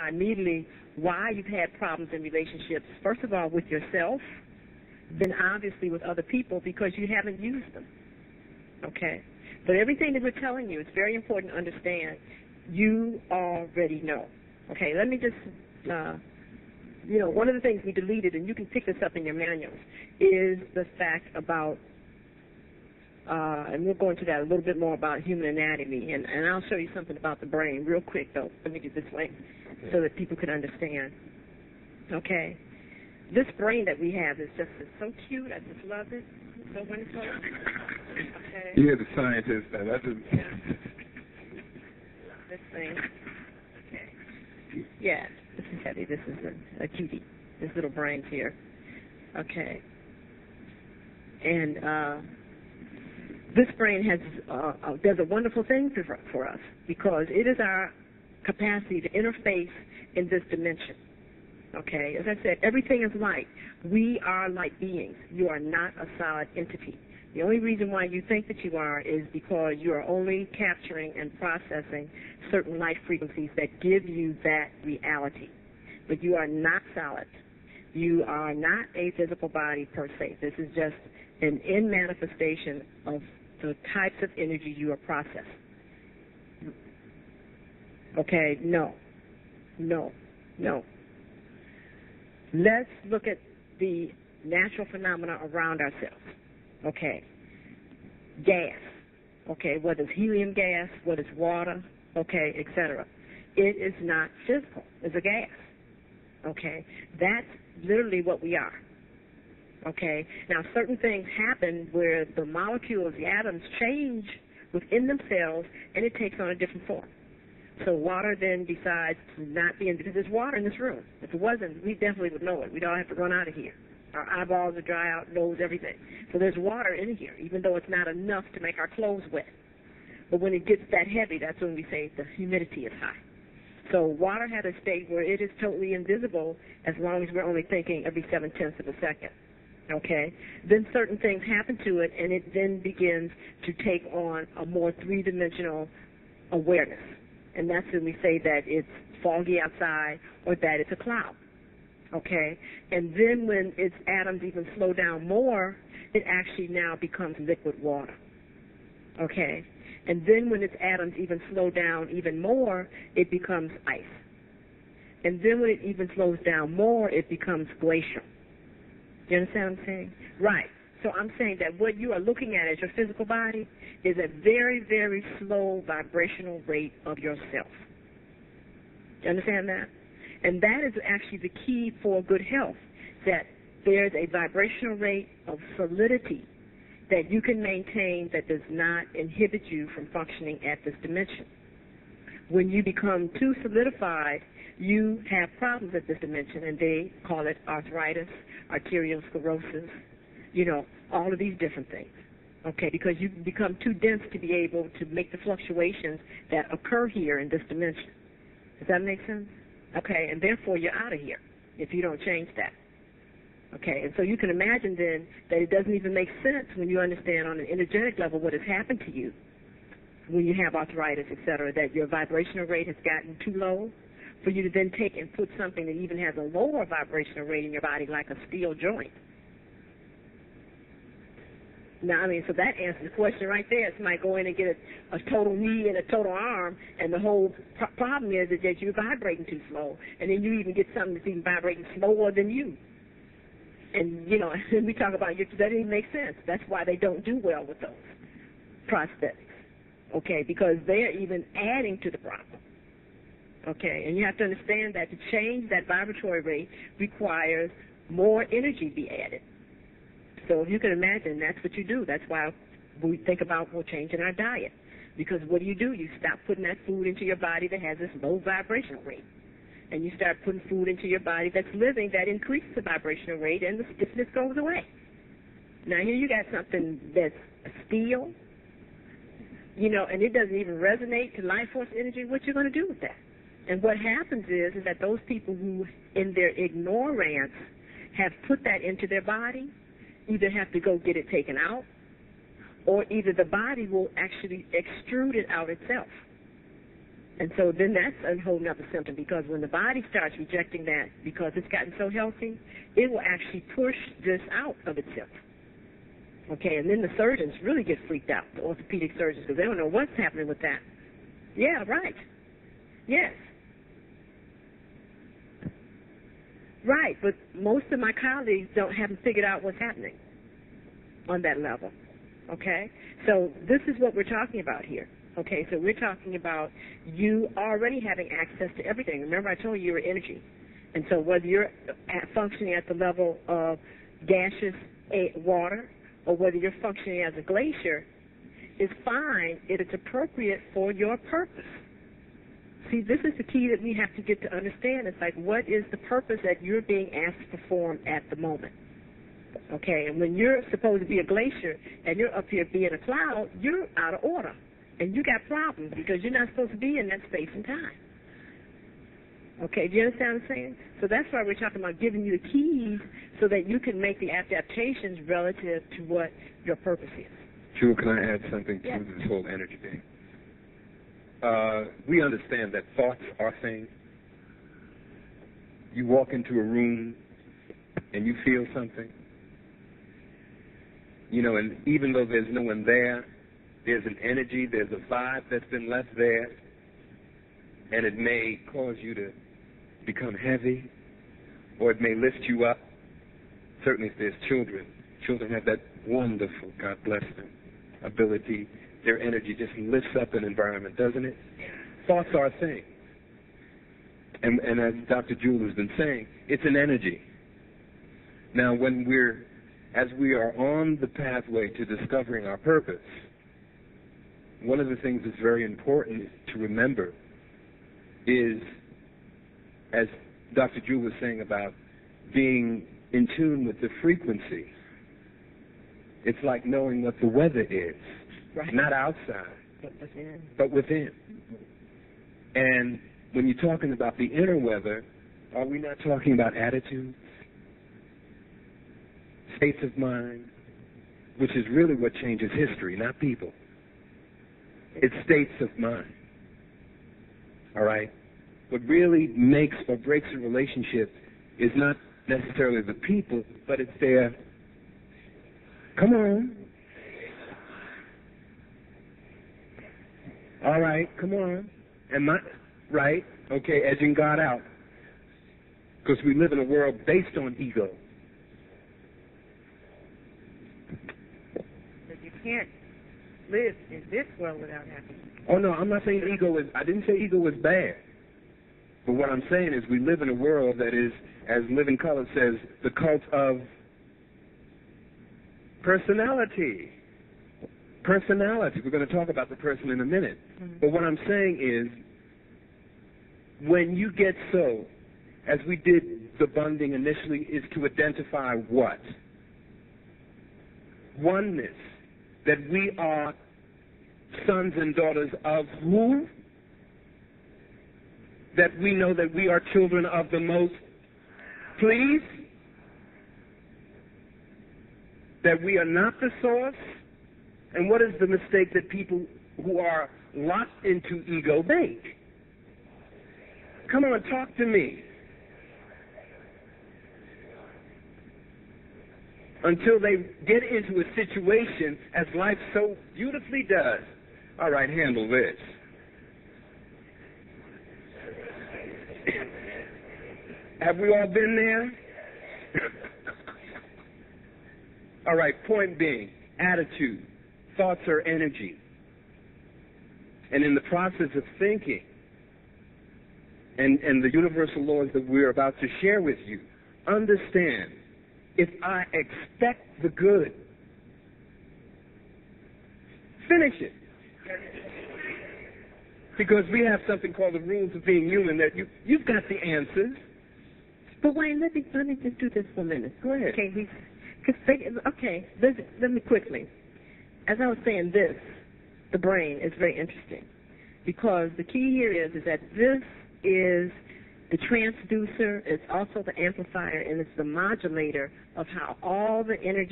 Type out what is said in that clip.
immediately why you've had problems in relationships, first of all with yourself, then obviously with other people because you haven't used them, okay? But everything that we're telling you, it's very important to understand, you already know, okay? Let me just, one of the things we deleted, and you can pick this up in your manuals, is the fact about, and we'll go into that a little bit more about human anatomy, and I'll show you something about the brain real quick, though. Let me get this way so that people can understand. Okay? This brain that we have is just so cute. I just love it. It's so wonderful. Okay? You're the scientist. That's a... Yeah. This thing. Okay. Yeah, this is heavy. This is a cutie. This little brain's here. Okay. And this brain does a wonderful thing for us because it is our capacity to interface in this dimension. Okay, as I said, everything is light. We are light beings. You are not a solid entity. The only reason why you think that you are is because you are only capturing and processing certain light frequencies that give you that reality. But you are not solid. You are not a physical body per se. This is just an in-manifestation of the types of energy you are processing. Okay, no. Let's look at the natural phenomena around ourselves. Okay, gas. Okay, whether it's helium gas, whether it's water, okay, etc. It is not physical. It's a gas. Okay, that's literally what we are. Okay, now certain things happen where the molecules, the atoms change within themselves and it takes on a different form. So water then decides to not be in, because there's water in this room. If it wasn't, we definitely would know it. We'd all have to run out of here. Our eyeballs would dry out, nose, everything. So there's water in here, even though it's not enough to make our clothes wet. But when it gets that heavy, that's when we say the humidity is high. So water had a state where it is totally invisible as long as we're only thinking every 7/10 of a second. Okay? Then certain things happen to it, and it then begins to take on a more three-dimensional awareness. And that's when we say that it's foggy outside or that it's a cloud. Okay? And then when its atoms even slow down more, it actually now becomes liquid water. Okay? And then when its atoms even slow down even more, it becomes ice. And then when it even slows down more, it becomes glacial. Do you understand what I'm saying? Right. So I'm saying that what you are looking at as your physical body is a very, very slow vibrational rate of yourself. Do you understand that? And that is actually the key for good health, that there's a vibrational rate of solidity that you can maintain that does not inhibit you from functioning at this dimension. When you become too solidified, you have problems at this dimension, and they call it arthritis, arteriosclerosis, all of these different things, okay, because you become too dense to be able to make the fluctuations that occur here in this dimension. Does that make sense? Okay, and therefore you're out of here if you don't change that. Okay, and so you can imagine then that it doesn't even make sense when you understand on an energetic level what has happened to you when you have arthritis, et cetera, that your vibrational rate has gotten too low for you to then take and put something that even has a lower vibrational rate in your body like a steel joint. Now, so that answers the question right there. Somebody go in and get a total knee and a total arm, and the whole problem is that you're vibrating too slow, and then you even get something that's even vibrating slower than you. And, and we talk about that didn't make sense. That's why they don't do well with those prosthetics, okay, because they're even adding to the problem, okay? And you have to understand that to change that vibratory rate requires more energy be added. So if you can imagine, that's what you do. That's why we think about changing our diet. Because what do? You stop putting that food into your body that has this low vibrational rate. And you start putting food into your body that's living that increases the vibrational rate, and the stiffness goes away. Now here you got something that's steel, and it doesn't even resonate to life force energy. What you're going to do with that? And what happens is that those people who, in their ignorance, have put that into their body, either have to go get it taken out, or either the body will actually extrude it out itself. And so then that's a whole nother symptom, because when the body starts rejecting that because it's gotten so healthy, it will actually push this out of itself. Okay, and then the surgeons really get freaked out, the orthopedic surgeons, because they don't know what's happening with that. Yeah, right. Yes. Right, but most of my colleagues haven't figured out what's happening on that level. Okay? So this is what we're talking about here. Okay, so we're talking about you already having access to everything. Remember, I told you you're energy. And so whether you're functioning at the level of gaseous water or whether you're functioning as a glacier is fine if it's appropriate for your purpose. See, this is the key that we have to get to understand. It's like, what is the purpose that you're being asked to perform at the moment? Okay, and when you're supposed to be a glacier and you're up here being a cloud, you're out of order. And you got problems because you're not supposed to be in that space and time. Okay, do you understand what I'm saying? So that's why we're talking about giving you the keys so that you can make the adaptations relative to what your purpose is. Jewel, can I add something Yes. to this whole energy thing? We understand that thoughts are things. You walk into a room and you feel something, and even though there's no one there, there's an energy, there's a vibe that's been left there, and it may cause you to become heavy, or it may lift you up. Certainly if there's children have that wonderful, God bless them, ability. Their energy just lifts up an environment, doesn't it? Thoughts are a thing. And as Dr. Jewel has been saying, it's an energy. Now, as we are on the pathway to discovering our purpose, one of the things that's very important to remember is, as Dr. Jewel was saying about being in tune with the frequency, it's like knowing what the weather is, Right. not outside, but within. but within. And when you're talking about the inner weather, are we not talking about attitudes, states of mind, which is really what changes history, not people. It's states of mind. All right? What really makes or breaks a relationship is not necessarily the people, but it's their, come on. All right, come on. Right? Okay, edging God out. Because we live in a world based on ego. But you can't live in this world without having. Oh, no, I'm not saying I didn't say ego was bad. But what I'm saying is we live in a world that is, as Living Color says, the cult of personality. Personality. We're going to talk about the person in a minute. Mm-hmm. But what I'm saying is, when you get so, as we did the bonding initially, is to identify what? Oneness. That we are sons and daughters of who? That we know that we are children of the Most. Please? That we are not the source. And what is the mistake that people who are locked into ego make? Come on, talk to me. Until they get into a situation, as life so beautifully does. All right, handle this. Have we all been there? All right, point being, attitude. Thoughts are energy. And in the process of thinking, and the universal laws that we're about to share with you, understand, if I expect the good, finish it. Because we have something called the rules of being human that you've got the answers. But Wayne, let me just do this for a minute. Go ahead. Okay, let me quickly. As I was saying, the brain is very interesting because the key here is that this is the transducer, it's also the amplifier, and it's the modulator of how all the energy